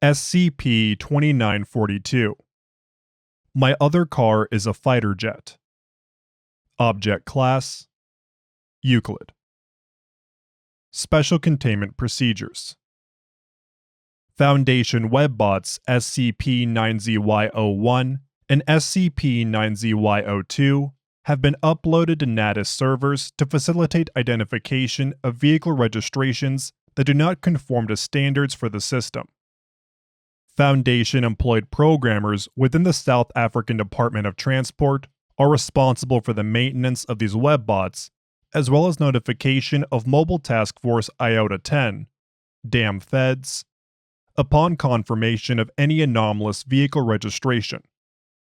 SCP-2942. My other car is a fighter jet. Object Class: Euclid. Special Containment Procedures. Foundation Webbots SCP-9ZY01 and SCP-9ZY02 have been uploaded to NATIS servers to facilitate identification of vehicle registrations that do not conform to standards for the system. Foundation-employed programmers within the South African Department of Transport are responsible for the maintenance of these webbots, as well as notification of Mobile Task Force IOTA-10, DAM Feds, upon confirmation of any anomalous vehicle registration,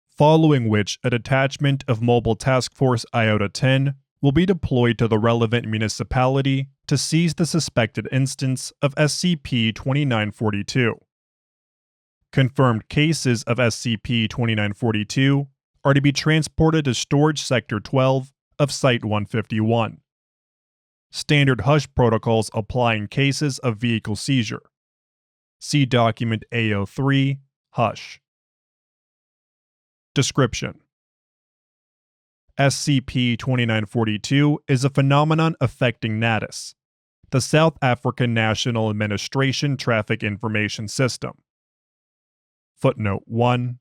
following which a detachment of Mobile Task Force IOTA-10 will be deployed to the relevant municipality to seize the suspected instance of SCP-2942. Confirmed cases of SCP-2942 are to be transported to Storage Sector 12 of Site-151. Standard hush protocols apply in cases of vehicle seizure. See Document A03, Hush. Description: SCP-2942 is a phenomenon affecting NATIS, the South African National Administration Traffic Information System. Footnote 1.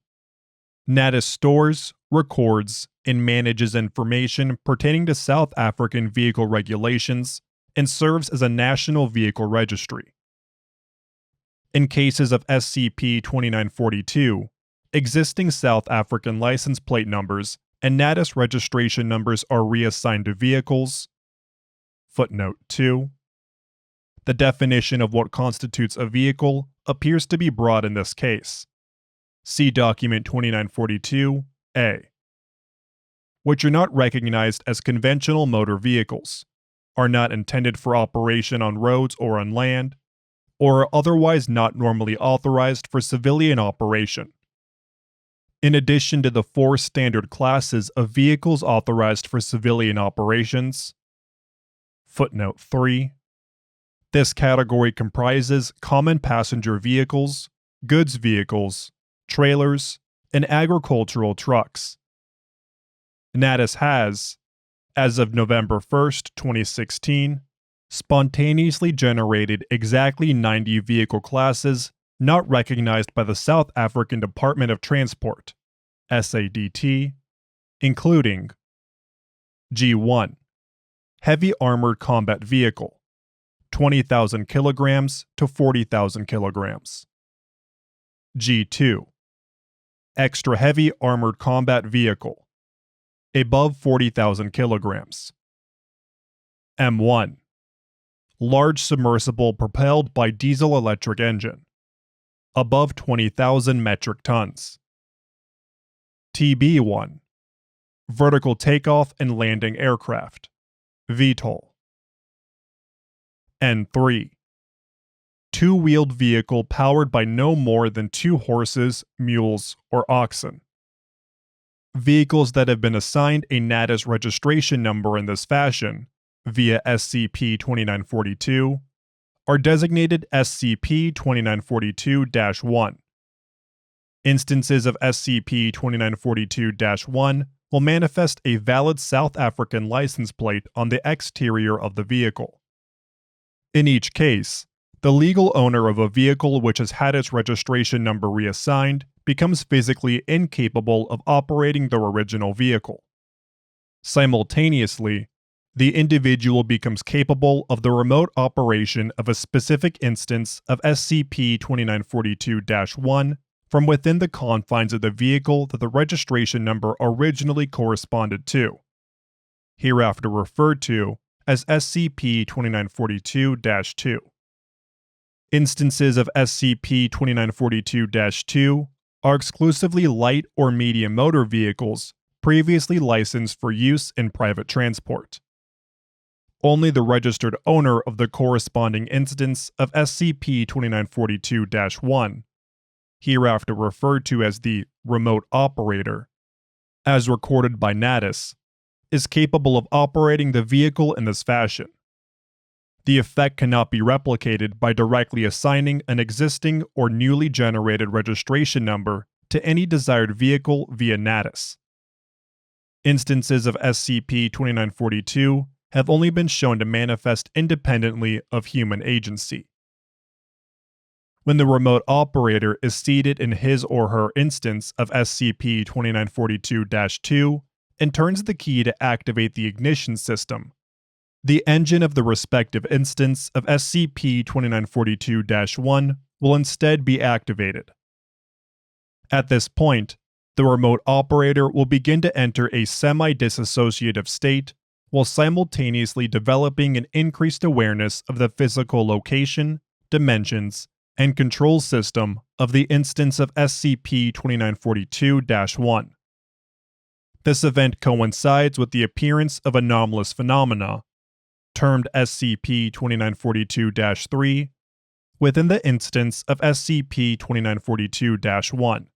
NATIS stores, records, and manages information pertaining to South African vehicle regulations and serves as a national vehicle registry. In cases of SCP-2942, existing South African license plate numbers and NATIS registration numbers are reassigned to vehicles. Footnote 2. The definition of what constitutes a vehicle appears to be broad in this case. See Document 2942-A. Which are not recognized as conventional motor vehicles, are not intended for operation on roads or on land, or are otherwise not normally authorized for civilian operation. In addition to the 4 standard classes of vehicles authorized for civilian operations. Footnote 3. This category comprises common passenger vehicles, goods vehicles, trailers, and agricultural trucks. NATIS has, as of November 1st, 2016, spontaneously generated exactly 90 vehicle classes not recognized by the South African Department of Transport, SADT, including G1, Heavy Armored Combat Vehicle, 20,000 kilograms to 40,000 kilograms. G2, Extra Heavy Armored Combat Vehicle, above 40,000 kilograms. M1, Large Submersible propelled by diesel-electric engine, above 20,000 metric tons. TB1, Vertical Takeoff and Landing Aircraft, VTOL. N3, Two-wheeled vehicle powered by no more than 2 horses, mules, or oxen. Vehicles that have been assigned a NATIS registration number in this fashion, via SCP-2942, are designated SCP-2942-1. Instances of SCP-2942-1 will manifest a valid South African license plate on the exterior of the vehicle. In each case, the legal owner of a vehicle which has had its registration number reassigned becomes physically incapable of operating their original vehicle. Simultaneously, the individual becomes capable of the remote operation of a specific instance of SCP-2942-1 from within the confines of the vehicle that the registration number originally corresponded to, hereafter referred to as SCP-2942-2. Instances of SCP-2942-2 are exclusively light or medium motor vehicles previously licensed for use in private transport. Only the registered owner of the corresponding instance of SCP-2942-1, hereafter referred to as the remote operator, as recorded by NATIS, is capable of operating the vehicle in this fashion. The effect cannot be replicated by directly assigning an existing or newly generated registration number to any desired vehicle via NATIS. Instances of SCP-2942 have only been shown to manifest independently of human agency. When the remote operator is seated in his or her instance of SCP-2942-2 and turns the key to activate the ignition system, the engine of the respective instance of SCP-2942-1 will instead be activated. At this point, the remote operator will begin to enter a semi-dissociative state while simultaneously developing an increased awareness of the physical location, dimensions, and control system of the instance of SCP-2942-1. This event coincides with the appearance of anomalous phenomena, termed SCP-2942-3, within the instance of SCP-2942-1,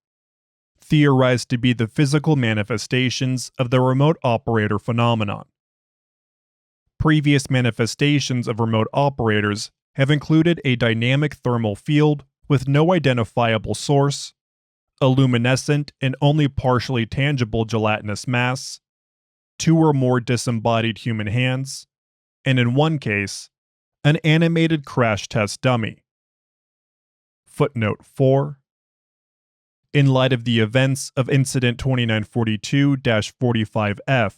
theorized to be the physical manifestations of the remote operator phenomenon. Previous manifestations of remote operators have included a dynamic thermal field with no identifiable source, a luminescent and only partially tangible gelatinous mass, 2 or more disembodied human hands, and in one case, an animated crash test dummy. Footnote 4. In light of the events of Incident 2942-45F,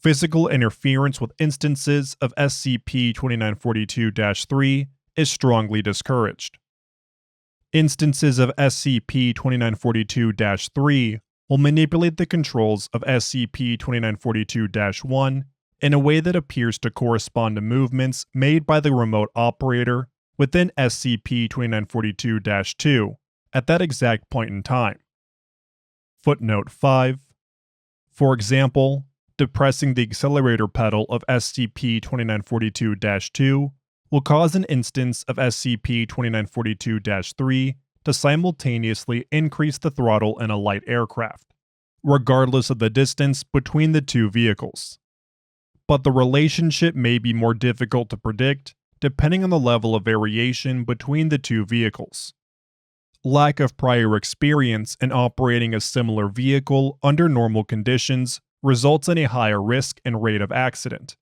physical interference with instances of SCP-2942-3 is strongly discouraged. Instances of SCP-2942-3 will manipulate the controls of SCP-2942-1 in a way that appears to correspond to movements made by the remote operator within SCP-2942-2 at that exact point in time. Footnote 5. For example, depressing the accelerator pedal of SCP-2942-2 will cause an instance of SCP-2942-3 to simultaneously increase the throttle in a light aircraft, regardless of the distance between the two vehicles. But the relationship may be more difficult to predict depending on the level of variation between the two vehicles. Lack of prior experience in operating a similar vehicle under normal conditions results in a higher risk and rate of accident,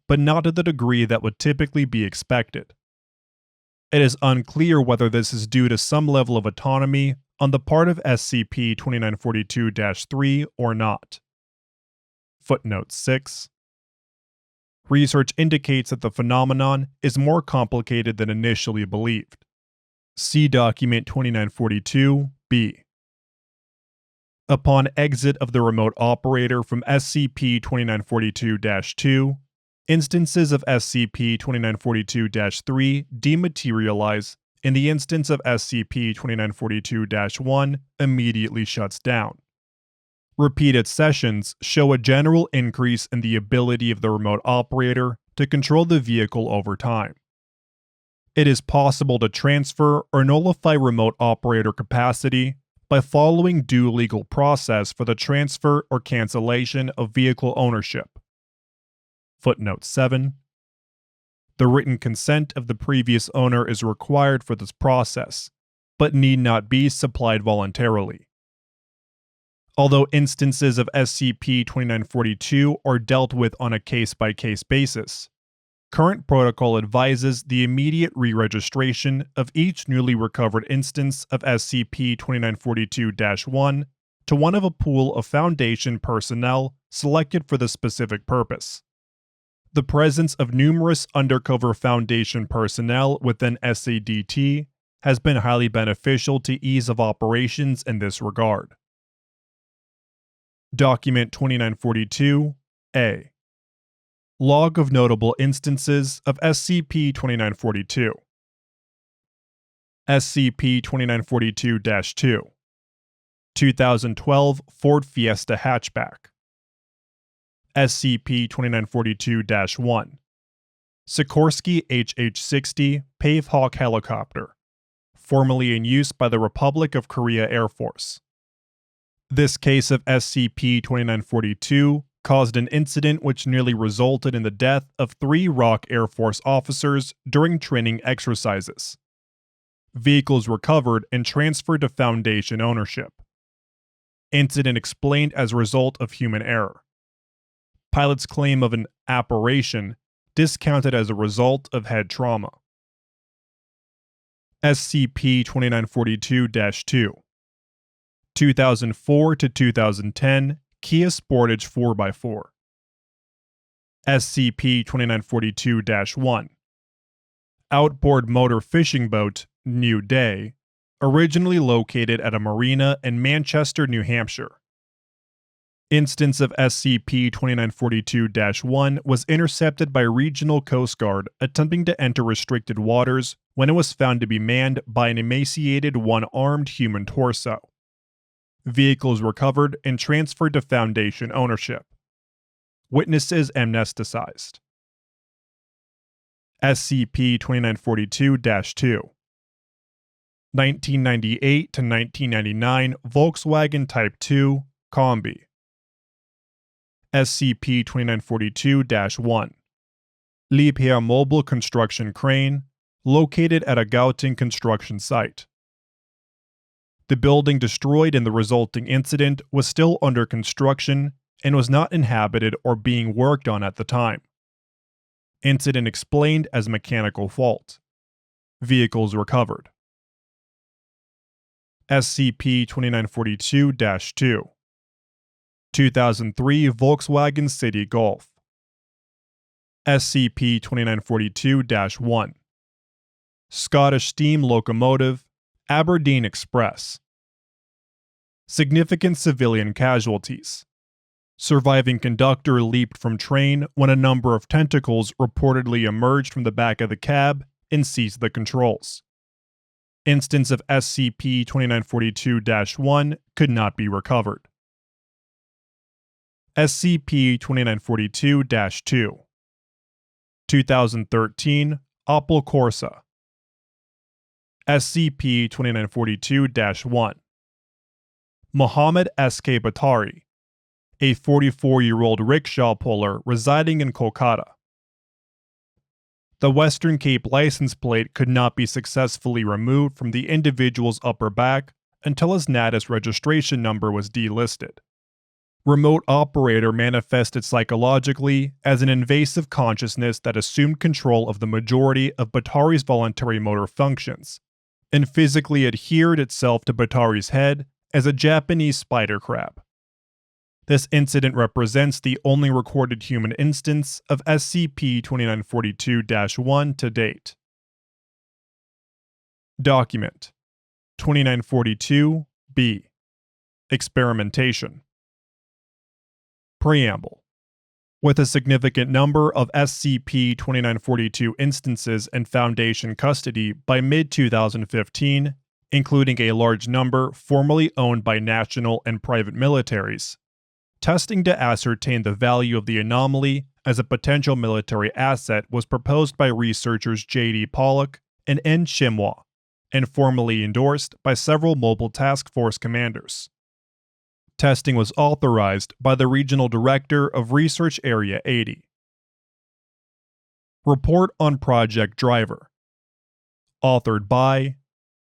but not to the degree that would typically be expected. It is unclear whether this is due to some level of autonomy on the part of SCP-2942-3 or not. Footnote 6. Research indicates that the phenomenon is more complicated than initially believed. See Document 2942-B. Upon exit of the remote operator from SCP-2942-2, instances of SCP-2942-3 dematerialize and the instance of SCP-2942-1 immediately shuts down. Repeated sessions show a general increase in the ability of the remote operator to control the vehicle over time. It is possible to transfer or nullify remote operator capacity by following due legal process for the transfer or cancellation of vehicle ownership. Footnote 7. The written consent of the previous owner is required for this process, but need not be supplied voluntarily. Although instances of SCP-2942 are dealt with on a case-by-case basis, current protocol advises the immediate re-registration of each newly recovered instance of SCP-2942-1 to one of a pool of Foundation personnel selected for the specific purpose. The presence of numerous undercover Foundation personnel within SADT has been highly beneficial to ease of operations in this regard. Document 2942-A. Log of notable instances of SCP-2942. SCP-2942-2. 2012 Ford Fiesta hatchback. SCP-2942-1. Sikorsky HH-60 Pavehawk helicopter, formerly in use by the Republic of Korea Air Force. This case of SCP-2942 caused an incident which nearly resulted in the death of 3 ROK Air Force officers during training exercises. Vehicles recovered and transferred to Foundation ownership. Incident explained as a result of human error. Pilot's claim of an apparition discounted as a result of head trauma. SCP-2942-2 2004 to 2010 Kia Sportage 4x4. SCP-2942-1 Outboard motor fishing boat, New Day, originally located at a marina in Manchester, New Hampshire. Instance of SCP-2942-1 was intercepted by Regional Coast Guard attempting to enter restricted waters when it was found to be manned by an emaciated one-armed human torso. Vehicles recovered and transferred to Foundation ownership. Witnesses amnesticized. SCP-2942-2 1998 to 1999 Volkswagen Type 2 Combi. SCP-2942-1 Liebherr Mobile Construction Crane, located at a Gauting construction site. The building destroyed in the resulting incident was still under construction and was not inhabited or being worked on at the time. Incident explained as mechanical fault. Vehicles recovered. SCP-2942-2 2003 Volkswagen City Golf. SCP-2942-1 Scottish Steam Locomotive, Aberdeen Express. Significant civilian casualties. Surviving conductor leaped from train when a number of tentacles reportedly emerged from the back of the cab and seized the controls. Instance of SCP-2942-1 could not be recovered. SCP-2942-2 2013 Opel Corsa. SCP-2942-1 Mohammed S.K. Batari, a 44-year-old rickshaw puller residing in Kolkata. The Western Cape license plate could not be successfully removed from the individual's upper back until his NATIS registration number was delisted. Remote operator manifested psychologically as an invasive consciousness that assumed control of the majority of Batari's voluntary motor functions, and physically adhered itself to Batari's head as a Japanese spider crab. This incident represents the only recorded human instance of SCP-2942-1 to date. Document 2942-B Experimentation. Preamble. With a significant number of SCP-2942 instances in Foundation custody by mid-2015, including a large number formerly owned by national and private militaries, testing to ascertain the value of the anomaly as a potential military asset was proposed by researchers J.D. Pollock and N. Shimwa, and formally endorsed by several Mobile Task Force commanders. Testing was authorized by the Regional Director of Research Area 80. Report on Project Driver. Authored by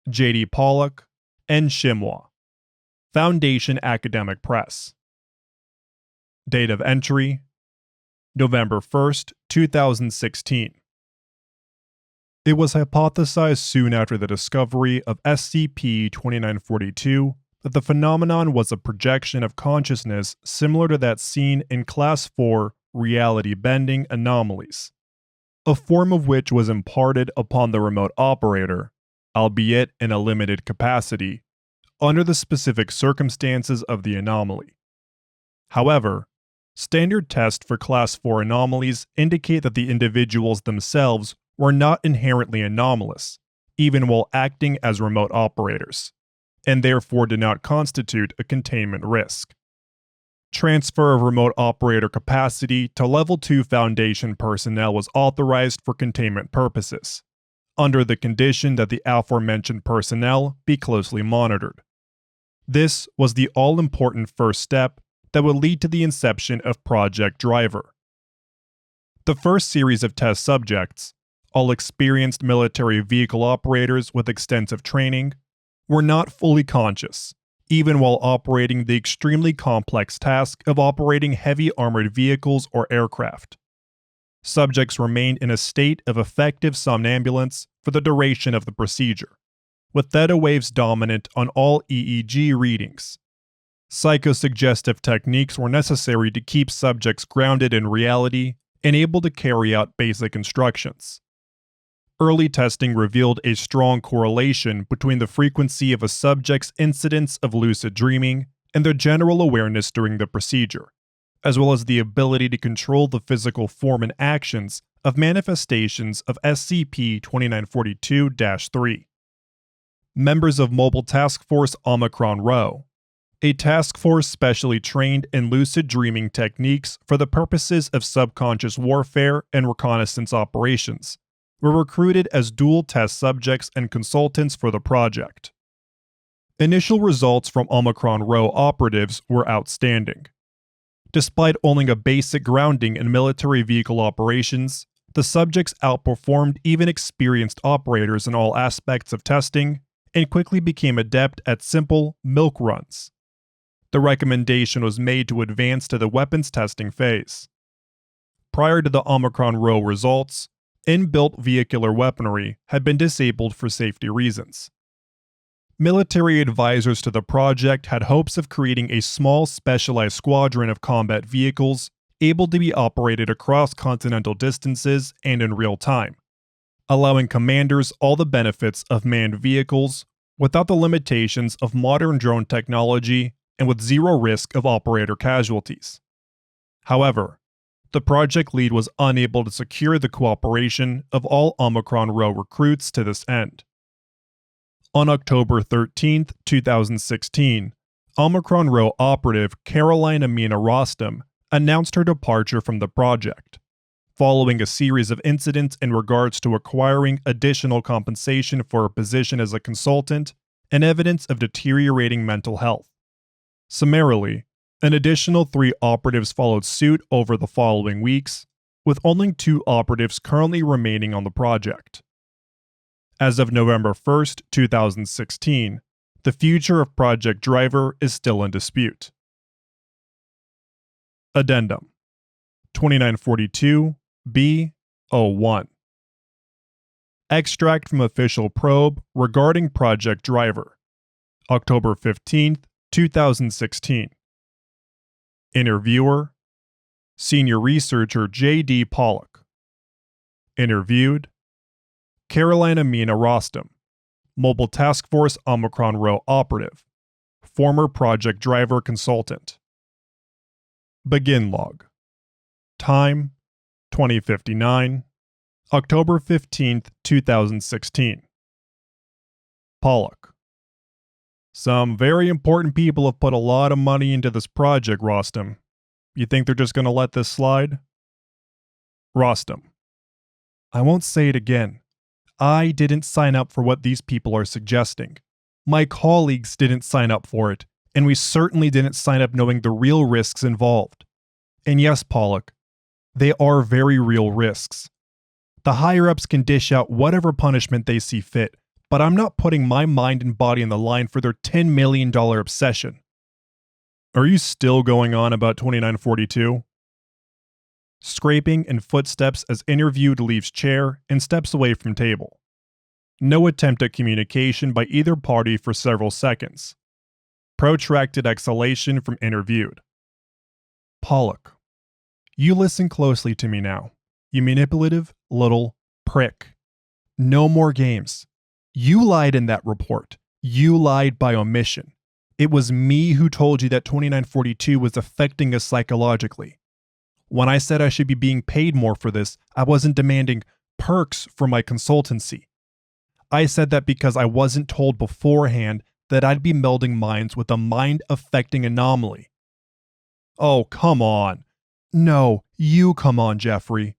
J.D. Pollock, N. Shimwa. Foundation Academic Press. Date of entry: November 1st, 2016. It was hypothesized soon after the discovery of SCP-2942 that the phenomenon was a projection of consciousness similar to that seen in Class 4 reality-bending anomalies, a form of which was imparted upon the remote operator, albeit in a limited capacity, under the specific circumstances of the anomaly. However, standard tests for Class 4 anomalies indicate that the individuals themselves were not inherently anomalous, even while acting as remote operators, and therefore did not constitute a containment risk. Transfer of remote operator capacity to Level 2 Foundation personnel was authorized for containment purposes, under the condition that the aforementioned personnel be closely monitored. This was the all-important first step that would lead to the inception of Project Driver. The first series of test subjects, all experienced military vehicle operators with extensive training, were not fully conscious, even while operating the extremely complex task of operating heavy armored vehicles or aircraft. Subjects remained in a state of effective somnambulance for the duration of the procedure, with theta waves dominant on all EEG readings. Psychosuggestive techniques were necessary to keep subjects grounded in reality and able to carry out basic instructions. Early testing revealed a strong correlation between the frequency of a subject's incidence of lucid dreaming and their general awareness during the procedure, as well as the ability to control the physical form and actions of manifestations of SCP-2942-3. Members of Mobile Task Force Omicron Rho, a task force specially trained in lucid dreaming techniques for the purposes of subconscious warfare and reconnaissance operations, were recruited as dual test subjects and consultants for the project. Initial results from Omicron Rho operatives were outstanding. Despite only a basic grounding in military vehicle operations, the subjects outperformed even experienced operators in all aspects of testing and quickly became adept at simple milk runs. The recommendation was made to advance to the weapons testing phase. Prior to the Omicron Rho results, inbuilt vehicular weaponry had been disabled for safety reasons. Military advisors to the project had hopes of creating a small specialized squadron of combat vehicles able to be operated across continental distances and in real time, allowing commanders all the benefits of manned vehicles without the limitations of modern drone technology and with zero risk of operator casualties. However, the project lead was unable to secure the cooperation of all Omicron Rho recruits to this end. On October 13, 2016, Omicron Rho operative Caroline Amina Rostam announced her departure from the project, following a series of incidents in regards to acquiring additional compensation for her position as a consultant and evidence of deteriorating mental health. Summarily, an additional 3 operatives followed suit over the following weeks, with only 2 operatives currently remaining on the project. As of November 1, 2016, the future of Project Driver is still in dispute. Addendum 2942-B-01. Extract from official probe regarding Project Driver, October 15, 2016. Interviewer: Senior Researcher J.D. Pollock. Interviewed: Caroline Amina Rostam, Mobile Task Force Omicron Rho operative, former Project Driver consultant. Begin log. Time: 2059, October 15, 2016. Pollock: Some very important people have put a lot of money into this project, Rostam. You think they're just going to let this slide? Rostam: I won't say it again. I didn't sign up for what these people are suggesting. My colleagues didn't sign up for it, and we certainly didn't sign up knowing the real risks involved. And yes, Pollock, they are very real risks. The higher-ups can dish out whatever punishment they see fit, but I'm not putting my mind and body on the line for their $10 million obsession. Are you still going on about 2942? Scraping and footsteps as interviewed leaves chair and steps away from table. No attempt at communication by either party for several seconds. Protracted exhalation from interviewed. Pollock: You listen closely to me now, you manipulative little prick. No more games. You lied in that report. You lied by omission. It was me who told you that 2942 was affecting us psychologically. When I said I should be being paid more for this, I wasn't demanding perks for my consultancy. I said that because I wasn't told beforehand that I'd be melding minds with a mind-affecting anomaly. Oh, come on. No, you come on, Jeffrey.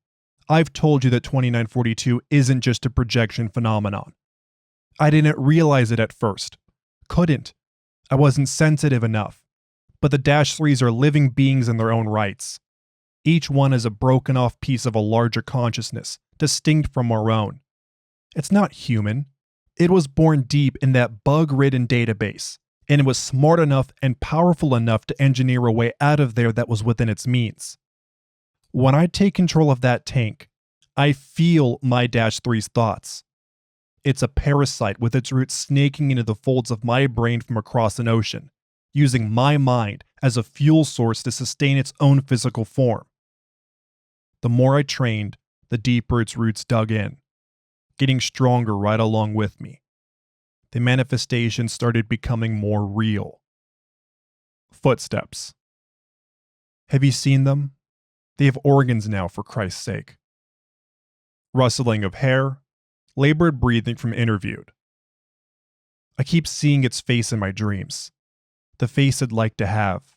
I've told you that 2942 isn't just a projection phenomenon. I didn't realize it at first. Couldn't. I wasn't sensitive enough. but the -3s are living beings in their own rights. Each one is a broken off piece of a larger consciousness, distinct from our own. It's not human. It was born deep in that bug-ridden database, and it was smart enough and powerful enough to engineer a way out of there that was within its means. When I take control of that tank, I feel my -3's thoughts. It's a parasite with its roots snaking into the folds of my brain from across an ocean, using my mind as a fuel source to sustain its own physical form. The more I trained, the deeper its roots dug in, getting stronger right along with me. The manifestation started becoming more real. Footsteps. Have you seen them? They have organs now, for Christ's sake. Rustling of hair, labored breathing from interviewed. I keep seeing its face in my dreams. The face I'd like to have.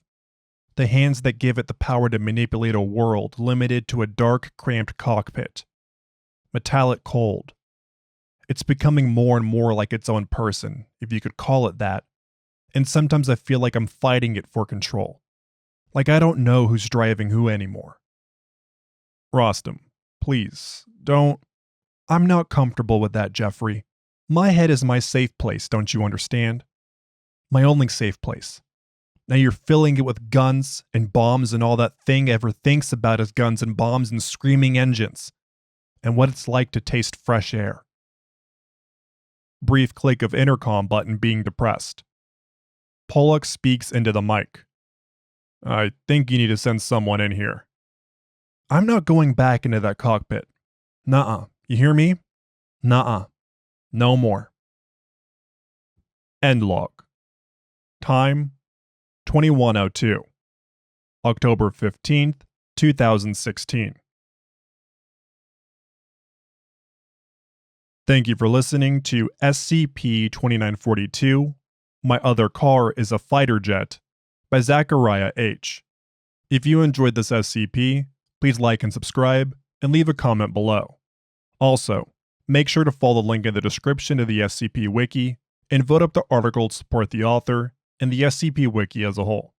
The hands that give it the power to manipulate a world limited to a dark, cramped cockpit. Metallic cold. It's becoming more and more like its own person, if you could call it that, and sometimes I feel like I'm fighting it for control. Like I don't know who's driving who anymore. Rostam, please, don't. I'm not comfortable with that, Jeffrey. My head is my safe place, don't you understand? My only safe place. Now you're filling it with guns and bombs and all that thing ever thinks about is guns and bombs and screaming engines, and what it's like to taste fresh air. Brief click of intercom button being depressed. Pollock speaks into the mic. I think you need to send someone in here. I'm not going back into that cockpit. Nuh-uh. You hear me? Nuh-uh. No more. End log. Time 21:02. October 15th, 2016. Thank you for listening to SCP-2942, My Other Car is a Fighter Jet, by Zachariah H. If you enjoyed this SCP, please like and subscribe, and leave a comment below. Also, make sure to follow the link in the description to the SCP Wiki, and vote up the article to support the author and the SCP Wiki as a whole.